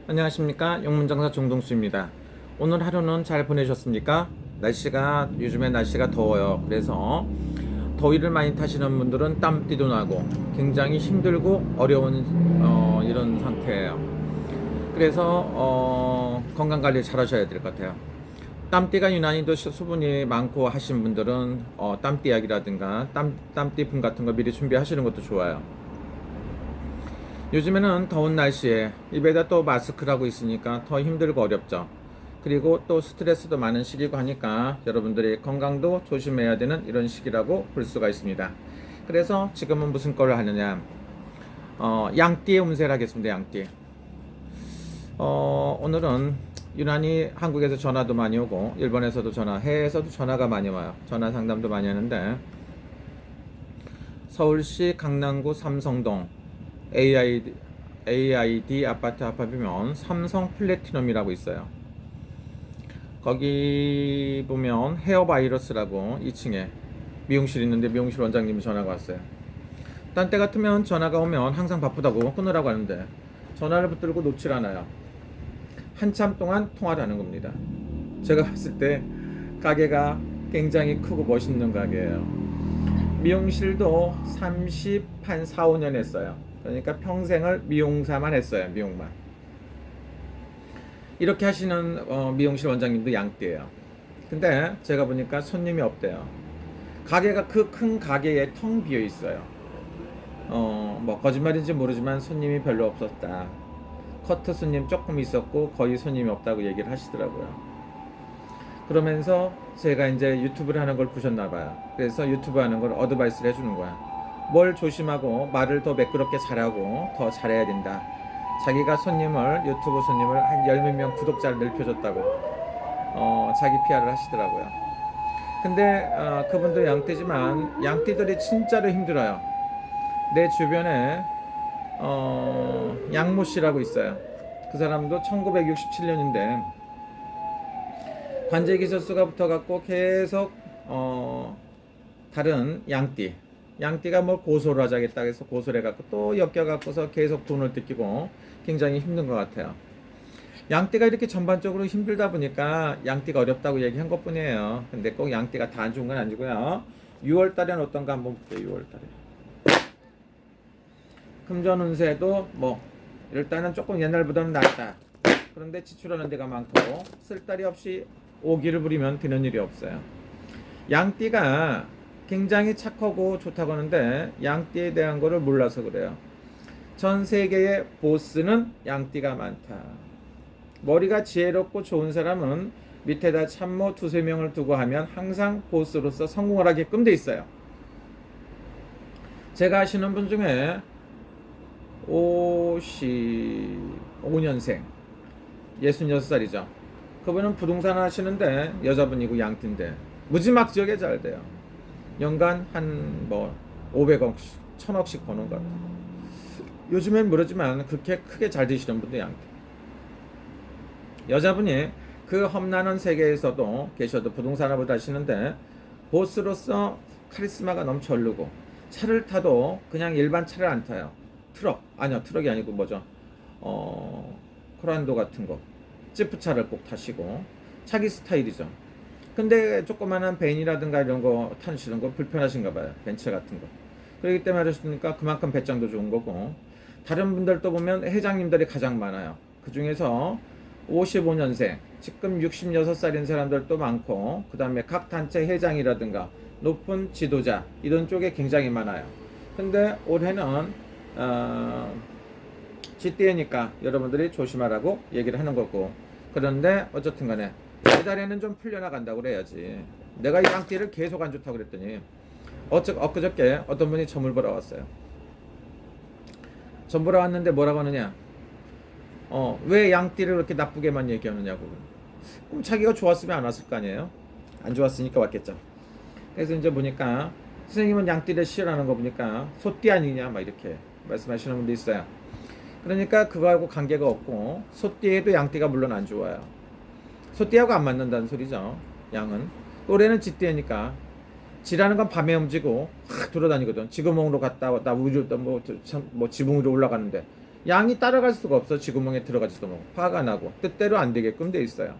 안녕하십니까, 용문장사 정동수입니다. 오늘 하루는 잘 보내셨습니까? 요즘에 날씨가 더워요. 그래서 더위를 많이 타시는 분들은 땀띠도 나고 굉장히 힘들고 어려운 이런 상태예요. 그래서 건강관리 잘 하셔야 될 것 같아요. 땀띠가 유난히 더 수분이 많고 하신 분들은 땀띠 약이라든가 땀띠 분 같은 거 미리 준비하시는 것도 좋아요. 요즘에는 더운 날씨에 입에다 또 마스크를 하고 있으니까 더 힘들고 어렵죠. 그리고 또 스트레스도 많은 시기고 하니까 여러분들이 건강도 조심해야 되는 이런 시기라고 볼 수가 있습니다. 그래서 지금은 무슨 걸 하느냐, 양띠의 운세를 하겠습니다. 양띠. 오늘은 유난히 한국에서 전화도 많이 오고 일본에서도 해외에서도 전화가 많이 와요. 전화 상담도 많이 하는데, 서울시 강남구 삼성동 AID 아파트 앞이면 삼성 플래티넘이라고 있어요. 거기 보면 헤어바이러스라고 2층에 미용실 있는데 미용실 원장님이 전화가 왔어요. 딴 때 같으면 전화가 오면 항상 바쁘다고 끊으라고 하는데 전화를 붙들고 놓질 않아요. 한참 동안 통화를 하는 겁니다. 제가 봤을 때 가게가 굉장히 크고 멋있는 가게예요. 미용실도 30한 4, 5년 했어요. 그러니까 평생을 미용사만 했어요. 미용만. 이렇게 하시는 미용실 원장님도 양띠예요. 근데 제가 보니까 손님이 없대요. 가게가 그 큰 가게에 텅 비어 있어요. 뭐 거짓말인지 모르지만 손님이 별로 없었다. 커트 손님 조금 있었고 거의 손님이 없다고 얘기를 하시더라고요. 그러면서 제가 이제 유튜브를 하는 걸 보셨나 봐요. 그래서 유튜브 하는 걸 어드바이스를 해주는 거야. 뭘 조심하고 말을 더 매끄럽게 잘하고 더 잘해야 된다. 자기가 유튜브 손님을 한 열 몇 명 구독자를 늘려줬다고 자기 PR을 하시더라고요. 근데 그분도 양띠지만 양띠들이 진짜로 힘들어요. 내 주변에 양모 씨라고 있어요. 그 사람도 1967년인데 관제 기저수가 붙어갖고 계속 다른 양띠가 뭐 고소를 하자겠다 해서 고소를 해갖고 또 엮여갖고서 계속 돈을 뜯기고 굉장히 힘든 것 같아요. 양띠가 이렇게 전반적으로 힘들다 보니까 양띠가 어렵다고 얘기한 것 뿐이에요. 근데 꼭 양띠가 다 안 좋은 건 아니고요. 6월 달에는 어떤가 한번 볼게요. 6월 달에 금전 운세도 뭐 일단은 조금 옛날보다는 낫다. 그런데 지출하는 데가 많고 쓸 딸이 없이 오기를 부리면 되는 일이 없어요. 양띠가 굉장히 착하고 좋다고 하는데 양띠에 대한 거를 몰라서 그래요. 전 세계의 보스는 양띠가 많다. 머리가 지혜롭고 좋은 사람은 밑에다 참모 두세 명을 두고 하면 항상 보스로서 성공을 하게끔 돼 있어요. 제가 아시는 분 중에 55년생 66살이죠. 그분은 부동산 하시는데 여자분이고 양띠인데 무지막지하게 잘 돼요. 연간 한 뭐 500억씩 1000억씩 버는 것 같아요. 요즘엔 모르지만 그렇게 크게 잘 되시는 분도 양띠. 여자분이 그 험난한 세계에서도 계셔도 부동산업을 하시는데 보스로서 카리스마가 넘쳐 흐르고 차를 타도 그냥 일반 차를 안 타요. 트럭이 아니고 뭐죠? 코란도 같은 거 지프차를 꼭 타시고 자기 스타일이죠. 근데 조그마한 벤이라든가 이런 거 타시는 거 불편하신가 봐요. 벤츠 같은 거. 그렇기 때문에 하시니까 그만큼 배짱도 좋은 거고, 다른 분들도 보면 회장님들이 가장 많아요. 그 중에서 55년생 지금 66살인 사람들도 많고, 그 다음에 각 단체 회장이라든가 높은 지도자 이런 쪽에 굉장히 많아요. 근데 올해는 쥐띠니까 여러분들이 조심하라고 얘기를 하는 거고, 그런데 어쨌든 간에 내달에는 좀 풀려나간다고 그래야지. 내가 이 양띠를 계속 안 좋다고 그랬더니 엊그저께 어떤 분이 점을 보러 왔어요. 점 보러 왔는데 뭐라고 하느냐, 왜 양띠를 그렇게 나쁘게만 얘기하느냐고. 그럼 자기가 좋았으면 안 왔을 거 아니에요. 안 좋았으니까 왔겠죠. 그래서 이제 보니까 선생님은 양띠를 싫어하는 거 보니까 소띠 아니냐 막 이렇게 말씀하시는 분도 있어요. 그러니까 그거하고 관계가 없고, 소띠에도 양띠가 물론 안 좋아요. 소띠하고 안 맞는다는 소리죠. 양은. 올해는 쥐띠니까 지라는 건 밤에 움직이고 확 돌아다니거든. 지구멍으로 갔다 왔다 우주 뭐 지붕 위로 올라가는데 양이 따라갈 수가 없어. 쥐구멍에 들어가지도 뭐 화가 나고 뜻대로 안 되게끔 돼 있어요.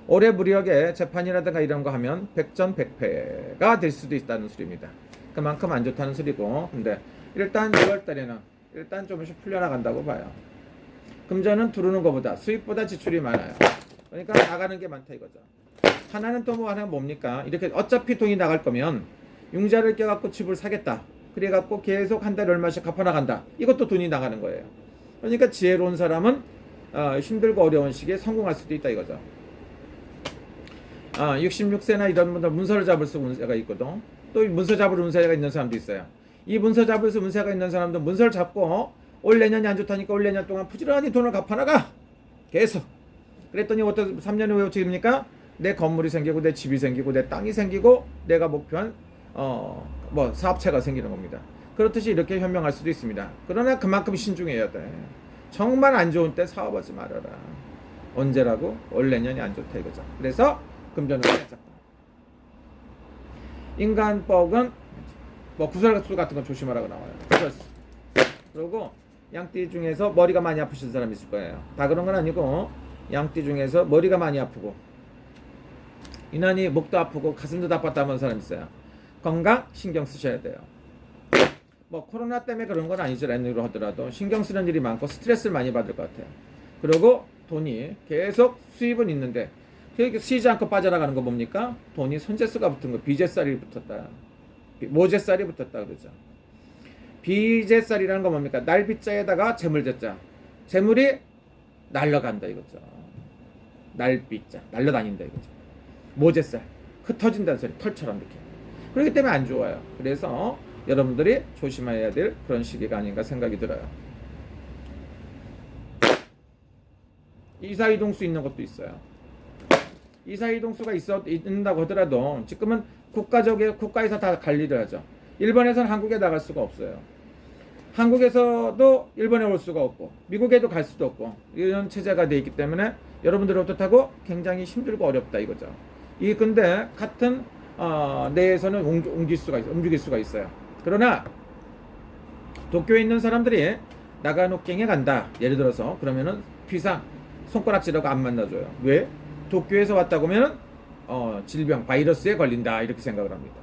올해 무력에 재판이라든가 이런 거 하면 백전백패가 될 수도 있다는 소리입니다. 그만큼 안 좋다는 소리고, 근데 일단 6월 달에는 일단 조금씩 풀려나간다고 봐요. 금전은 두르는 것보다 수입보다 지출이 많아요. 그러니까 나가는 게 많다 이거죠. 하나는 또 뭐 하나 뭡니까? 이렇게 어차피 돈이 나갈 거면 융자를 껴갖고 집을 사겠다. 그래갖고 계속 한 달에 얼마씩 갚아나간다. 이것도 돈이 나가는 거예요. 그러니까 지혜로운 사람은 힘들고 어려운 시기에 성공할 수도 있다 이거죠. 66세나 이런 분들 문서를 잡을 수 운세가 있거든. 또 문서 잡을 운세가 있는 사람도 있어요. 이 문서 잡을 수 운세가 있는 사람도 문서를 잡고 올 내년이 안 좋다니까 올 내년 동안 부지런히 돈을 갚아나가. 계속. 그랬더니 어떤 3년 후에 어떻게 됩니까? 내 건물이 생기고 내 집이 생기고 내 땅이 생기고 내가 목표한 뭐 사업체가 생기는 겁니다. 그렇듯이 이렇게 현명할 수도 있습니다. 그러나 그만큼 신중해야 돼. 정말 안 좋은 때 사업하지 말아라. 언제라고? 올 내년이 안 좋다 이거죠. 그래서 금전을 살짝. 인간법은 뭐 구설수 같은 거 조심하라고 나와요. 구설수. 그리고 양띠 중에서 머리가 많이 아프신 사람이 있을 거예요. 다 그런 건 아니고 양띠 중에서 머리가 많이 아프고 유난히 목도 아프고 가슴도 아팠다는 사람 있어요. 건강 신경 쓰셔야 돼요. 뭐 코로나 때문에 그런 건 아니지라는 하더라도 신경 쓰는 일이 많고 스트레스를 많이 받을 것 같아요. 그리고 돈이 계속 수입은 있는데 쉬지 않고 빠져나가는 거 뭡니까? 돈이 손재수가 붙은 거, 비재살이 붙었다. 모재살이 붙었다 그러죠. 비재살이라는 거 뭡니까? 날비자에다가 재물재자. 재물이 날려간다 이거죠. 날비자, 날려다닌다 이거죠. 모재살, 흩어진다는 소리, 털처럼 이렇게. 그렇기 때문에 안 좋아요. 그래서 여러분들이 조심해야 될 그런 시기가 아닌가 생각이 들어요. 이사이동수 있는 것도 있어요. 이사이동수가 있는다고 하더라도 지금은 국가에서 다 관리를 하죠. 일본에서는 한국에 나갈 수가 없어요. 한국에서도 일본에 올 수가 없고 미국에도 갈 수도 없고 이런 체제가 돼 있기 때문에 여러분들이 어떻다고 굉장히 힘들고 어렵다 이거죠. 근데 같은 내에서는 움직일 수가 있어요. 그러나 도쿄에 있는 사람들이 나가노갱에 간다. 예를 들어서 그러면은 피상 손가락질하고 안 만나줘요. 왜? 도쿄에서 왔다고 하면 질병 바이러스에 걸린다 이렇게 생각을 합니다.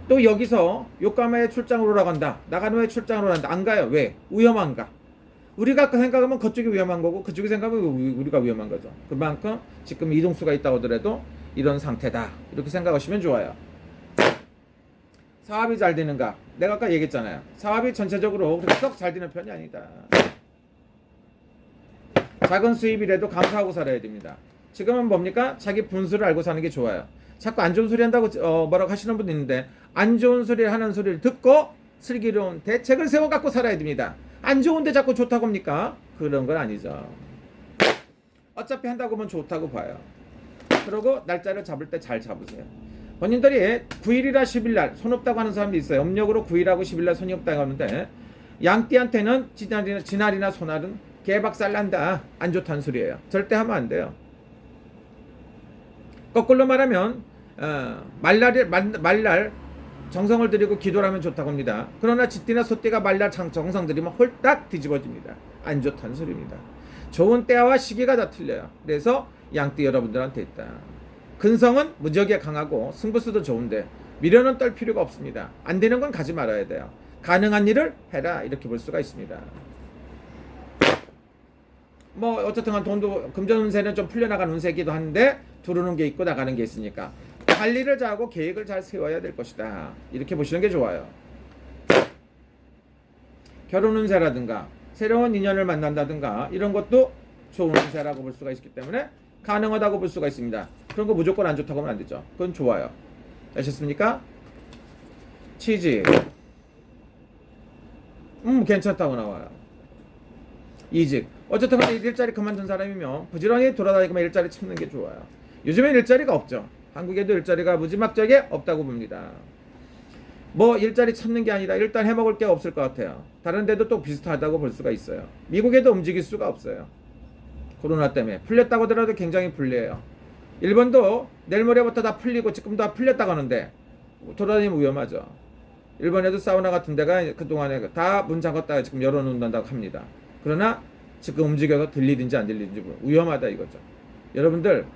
또 여기서 요카마에 출장을 오러 간다. 나가노에 출장을 오러 간다. 안 가요. 왜? 위험한가? 우리가 생각하면 그쪽이 위험한 거고 그쪽이 생각하면 우리가 위험한 거죠. 그만큼 지금 이동수가 있다고 하더라도 이런 상태다. 이렇게 생각하시면 좋아요. 사업이 잘 되는가? 내가 아까 얘기했잖아요. 사업이 전체적으로 그렇게 썩 잘 되는 편이 아니다. 작은 수입이라도 감사하고 살아야 됩니다. 지금은 뭡니까? 자기 분수를 알고 사는 게 좋아요. 자꾸 안 좋은 소리 한다고 뭐라고 하시는 분도 있는데 안 좋은 소리를 하는 소리를 듣고 슬기로운 대책을 세워 갖고 살아야 됩니다. 안 좋은데 자꾸 좋다고 합니까? 그런 건 아니죠. 어차피 한다고 하면 좋다고 봐요. 그리고 날짜를 잡을 때 잘 잡으세요. 본인들이 9일이나 10일날 손 없다고 하는 사람도 있어요. 음력으로 9일하고 10일날 손이 없다고 하는데 양띠한테는 지날이나 소날은 개박살 난다. 안 좋다는 소리예요. 절대 하면 안 돼요. 거꾸로 말하면 말날 정성을 들이고 기도를 하면 좋다고 합니다. 그러나 쥐띠나 소띠가 말날 정성 들이면 홀딱 뒤집어집니다. 안 좋다는 소리입니다. 좋은 때와 시기가 다 틀려요. 그래서 양띠 여러분들한테 있다. 근성은 무지하게 강하고 승부수도 좋은데 미련은 떨 필요가 없습니다. 안 되는 건 가지 말아야 돼요. 가능한 일을 해라 이렇게 볼 수가 있습니다. 뭐 어쨌든 돈도 금전 운세는 좀 풀려나가는 운세이기도 한데 들어오는 게 있고 나가는 게 있으니까 관리를 잘하고 계획을 잘 세워야 될 것이다. 이렇게 보시는 게 좋아요. 결혼 운세라든가 새로운 인연을 만난다든가 이런 것도 좋은 운세라고 볼 수가 있기 때문에 가능하다고 볼 수가 있습니다. 그런 거 무조건 안 좋다고 하면 안 되죠. 그건 좋아요. 아셨습니까? 취직 괜찮다고 나와요. 이직 어쨌든 일자리 그만둔 사람이면 부지런히 돌아다니고 일자리 찾는 게 좋아요. 요즘엔 일자리가 없죠. 한국에도 일자리가 무지막지하게 없다고 봅니다. 뭐 일자리 찾는 게 아니라 일단 해먹을 게 없을 것 같아요. 다른 데도 또 비슷하다고 볼 수가 있어요. 미국에도 움직일 수가 없어요. 코로나 때문에 풀렸다고 하더라도 굉장히 불리해요. 일본도 내일 모레부터 다 풀리고 지금 다 풀렸다고 하는데 돌아다니면 위험하죠. 일본에도 사우나 같은 데가 그동안에 다 문 잠갔다가 지금 열어놓는다고 합니다. 그러나 지금 움직여서 들리든지 안 들리든지 위험하다 이거죠. 여러분들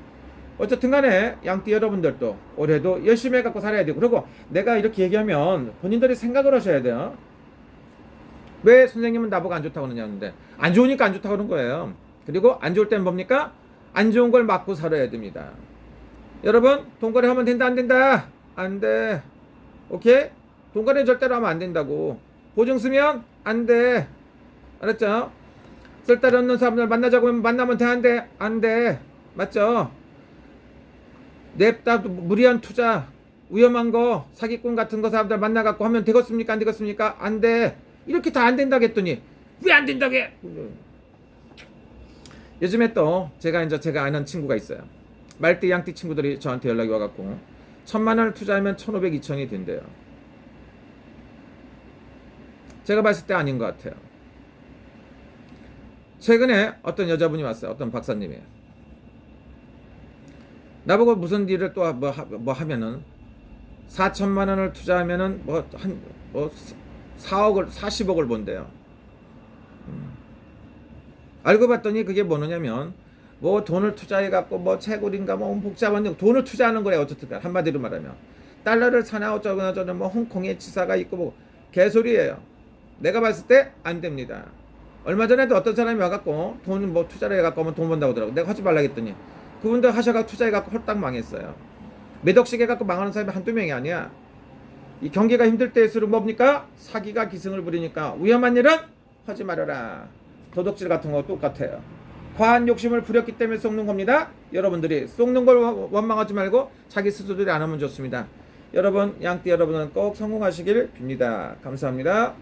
어쨌든 간에 양띠 여러분들도 올해도 열심히 해갖고 살아야 되고, 그리고 내가 이렇게 얘기하면 본인들이 생각을 하셔야 돼요. 왜 선생님은 나보고 안 좋다고 그러냐는데, 안 좋으니까 안 좋다고 그런 거예요. 그리고 안 좋을 때는 뭡니까? 안 좋은 걸 맞고 살아야 됩니다. 여러분, 돈거래 하면 된다 안 된다? 안 돼. 오케이? 돈거래 절대로 하면 안 된다고. 보증 쓰면 안 돼. 알았죠? 쓸데없는 사람들 만나자고 하면 만나면 돼 안 돼? 안 돼. 맞죠? 냅다 무리한 투자, 위험한 거, 사기꾼 같은 거 사람들 만나갖고 하면 되겠습니까? 안 되겠습니까? 안 돼. 이렇게 다 안 된다고 했더니 왜 안 된다고 해? 요즘에 또 제가 아는 친구가 있어요. 말띠 양띠 친구들이 저한테 연락이 와갖고 1,000만 원을 투자하면 1,500, 2,000이 된대요. 제가 봤을 때 아닌 것 같아요. 최근에 어떤 여자분이 왔어요. 어떤 박사님이. 나보고 무슨 일을 또 뭐 하면은 4천만 원을 투자하면은 뭐 4억을 40억을 번대요. 알고 봤더니 그게 뭐냐면 뭐 돈을 투자해 갖고 뭐 채굴인가 뭐 복잡한 돈을 투자하는 거래. 어쨌든 한마디로 말하면 달러를 사나 어쩌거나 저는 뭐 홍콩에 지사가 있고 뭐 개소리예요. 내가 봤을 때 안 됩니다. 얼마 전에도 어떤 사람이 와갖고 돈 뭐 투자를 해갖고 하면 돈 번다고 하더라고. 내가 하지 말라 했더니 그분들 하셔가 투자해갖고 홀딱 망했어요. 몇 억씩 해갖고 망하는 사람이 한두 명이 아니야. 이 경기가 힘들 때일수록 뭡니까? 사기가 기승을 부리니까 위험한 일은 하지 말아라. 도둑질 같은 거 똑같아요. 과한 욕심을 부렸기 때문에 속는 겁니다. 여러분들이 속는 걸 원망하지 말고 자기 스스로들이 안 하면 좋습니다. 여러분, 양띠 여러분은 꼭 성공하시길 빕니다. 감사합니다.